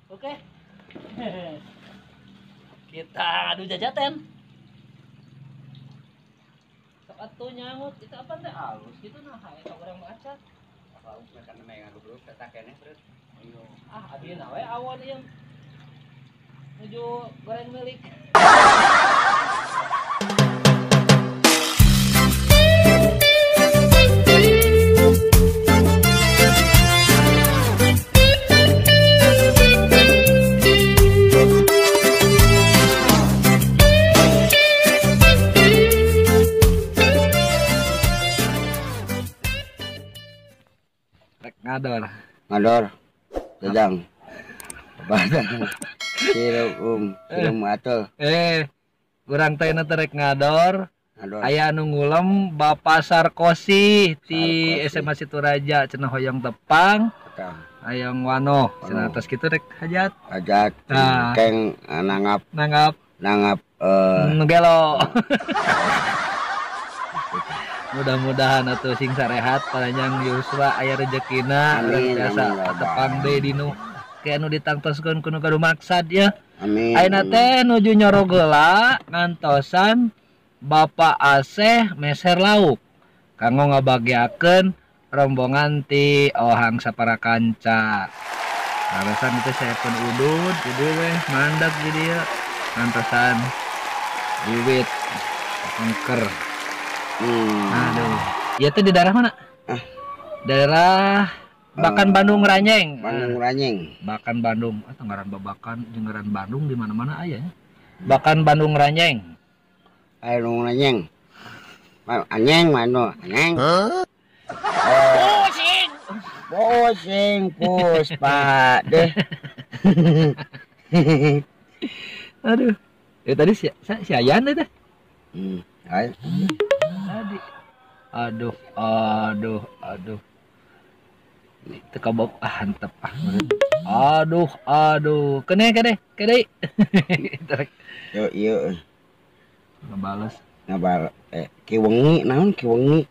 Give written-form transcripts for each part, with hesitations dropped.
Oke. Kita adu jajaten. Sok atuh nyangut itu apa teh alus gitu nah hae ka urang maca. Apa mereka namanya ngagobrol eta keneh beres. Ayo. Ah abieuna we awon ieu. Nuju goreng milik. Ngador. Jajang. Badan. Sirum atul. Urang teh na terek ngador. Ngador. Aya anu ngulem Bapak Sarkosi ti SMA Situraja cenah hoyong tepang. Hayang wano. Cenah atas kitu rek hajat. Hajat. Nah. Keng nangap Ngelo. Mudah-mudahan atuh sing sarehat panjang Yuswa aya rezekina biasa tepang deui dinu ke anu ditangtoskeun ku nu gaduh maksad ya. Amin. Ayeuna teh nuju nyoro geula ngantosan Bapak Aseh meser lauk kanggo ngabagiakeun rombongan ti ohang saparakanca. Alasan itu saya pun udud we mandek di dieu ngantosan wiwit pengker. Aduh, ya tuh di daerah mana? Daerah Bakan Bandung Ranyeng. Bakan Bandung, atau ngaran Babakan, jengeran Bandung di mana-mana aya ya. Bakan Bandung Ranyeng. Ranyeng. Anyeng mano, anyeng. Pusing Puspa deh. Aduh. Ya tadi si Ayan itu. Ayo. Aduh. Itu kabok hantep Aduh. Kene. Yuk. Ngebales. Ki wengi naon ki wengi?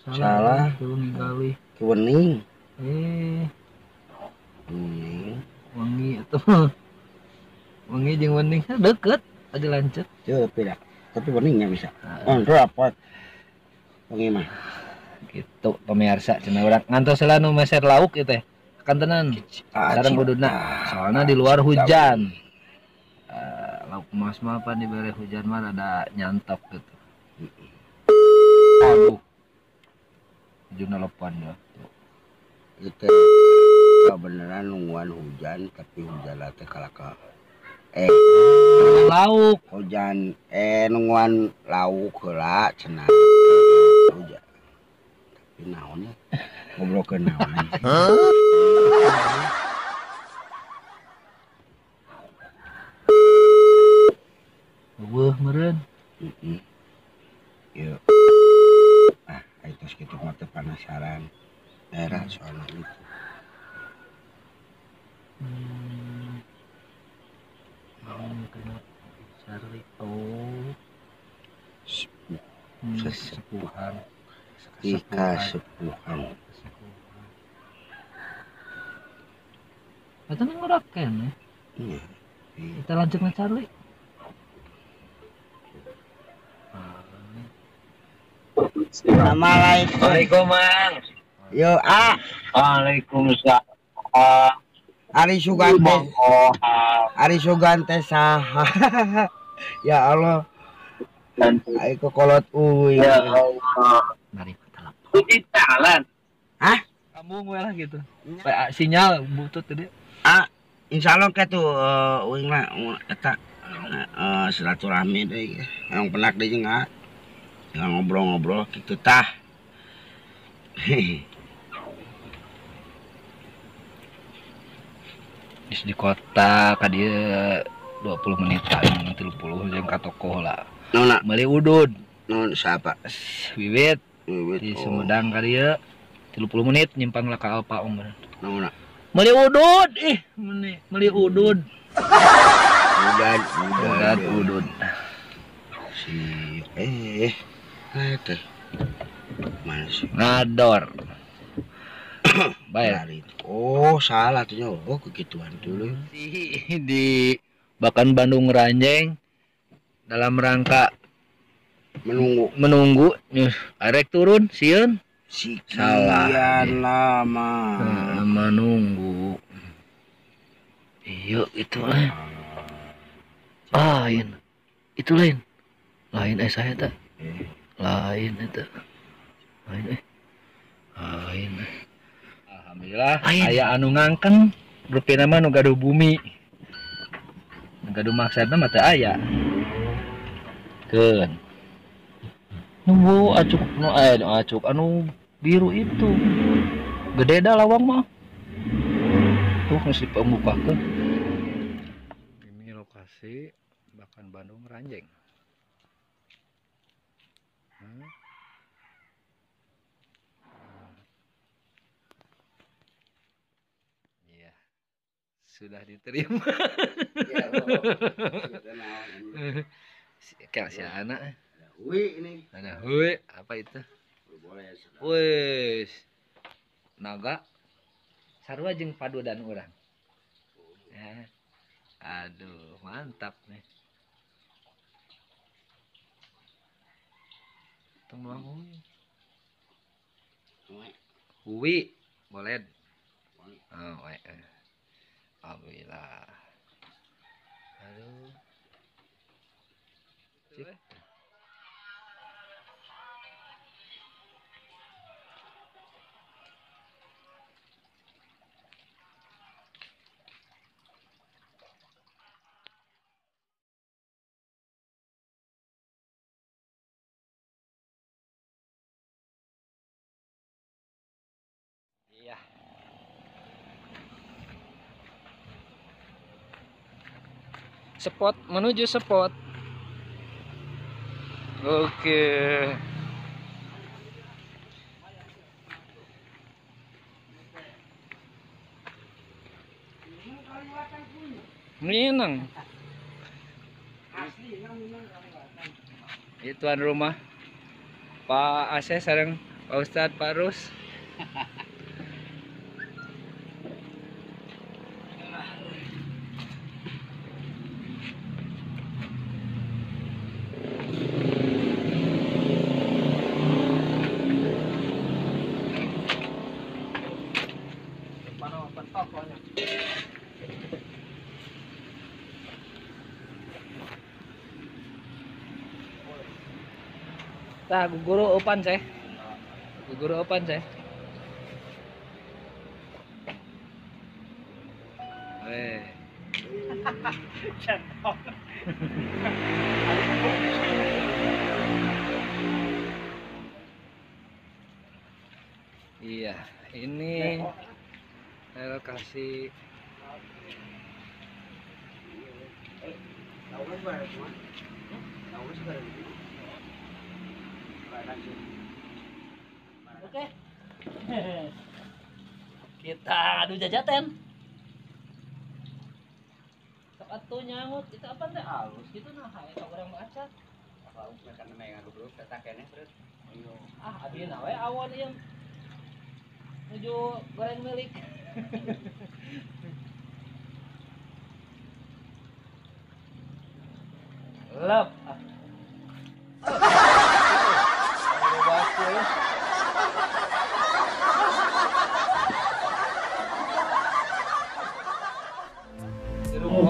Salah. Ki wening. Wengi itu. Wengi jeung wening deket aja lanjut. Tapi weningnya bisa. Rapot. Wengi mah. Gitu pemirsa cenah urang ngantos heula nu meser lauk ieu teh kantenan sareng kuduna soalna di luar hujan. Lauk mas mah pan dibere hujan mah rada nyantok gitu. Aduh. Juna lepan ya. Itu beneran nungguan hujan tapi hujan teh kalaka. Lauk hujan nungguan lauk heula cenah. Hujan. Tapi naonnya ngobrokeun naon. Weuh meureun. Yuk. Itu segitu mah teu penasaran. Daerah soalnya itu. Sepuhan. Sepuhan. Eta nang ngurakeun ya. Iya. Kita lanjut na Charlie. Assalamualaikum. Waalaikumsalam, Mang. Yo, Waalaikumsalam. Ari Sugante saha. Ya Allah. Ai kolot uy. Ya Allah. Mari telepon. Puji jalan. Kamu gue lah gitu. Sinyal butut tadi. Insyaallah ke tuh uing mah eta silaturahmi deui. Yang penak deui jeung ngobrol-ngobrol kitu tah. Di kota ka dieu 20 menitan 30 jeung ka toko lah. Naonna Meuli udud. naon siapa? Wiwit di Sumedang ka dieu 30 menit nyimpang lah ka Alpa bener. Naonna Meuli udud meuli udud. Udud. Si teh mana sih? Ngador. Bayar. Hari itu. Oh, salah tuh nyawa. Oh, kegituan dulu. Di Bakan Bandung Ranjeng dalam rangka menunggu arek turun sieun salah Sekian lama. menunggu. Iya itu lain. Itu lain saya tak lain itu lain. Alhamdulillah aya anu ngangken rupina mah nu gaduh bumi nu gaduh maksudna mah teu aya keun nu acuk anu biru itu gede dah lawang mah tuh mesti pembukakeun. Ini lokasi Bakan Bandung Ranjeng. Iya, sudah diterima. Kayak si anak. Ini. Ada apa itu? Boleh. Wes. Naga sarua jeung padudan urang. Ya. Aduh, mantap nih. Tembang Hui, boleh. Oh, alhamdulillah. Aduh. Cik. Iya. Spot menuju spot. Oke. Minang. Itu tuan rumah Pak Aceh sareng Pak Ustadz Pak Rus. Tah guguru upan saya. Guguru upan saya. Iya, ini lokasi Oke. Kita adu jajaten. Sok atuh nyangut itu apa teh halus gitu nah hae ka urang baca. Kalau mereka neneng bro, kita kene bro. Ah, abieuna we awon ieu. Nuju goreng milik. Lep.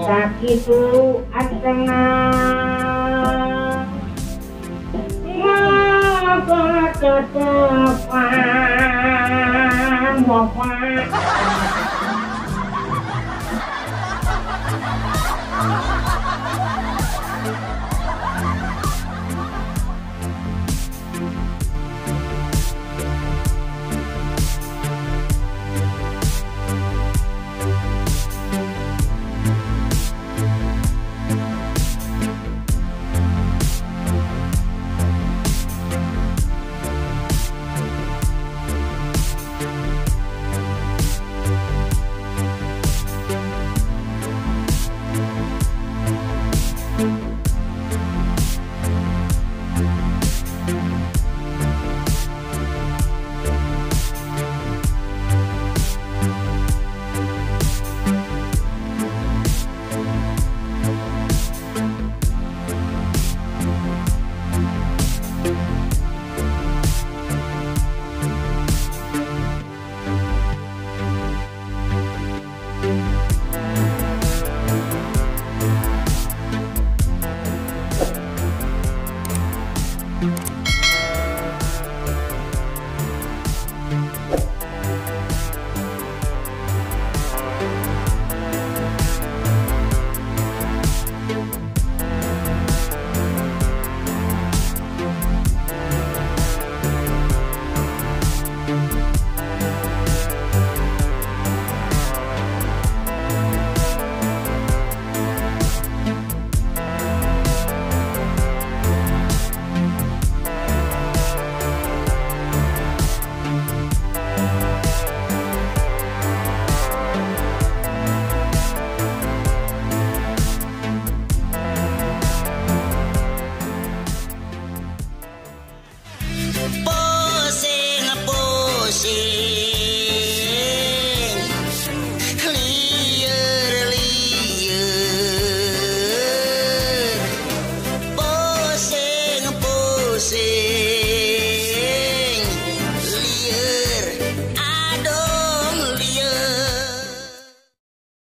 Sakitu atengah ngapa tetepan bapak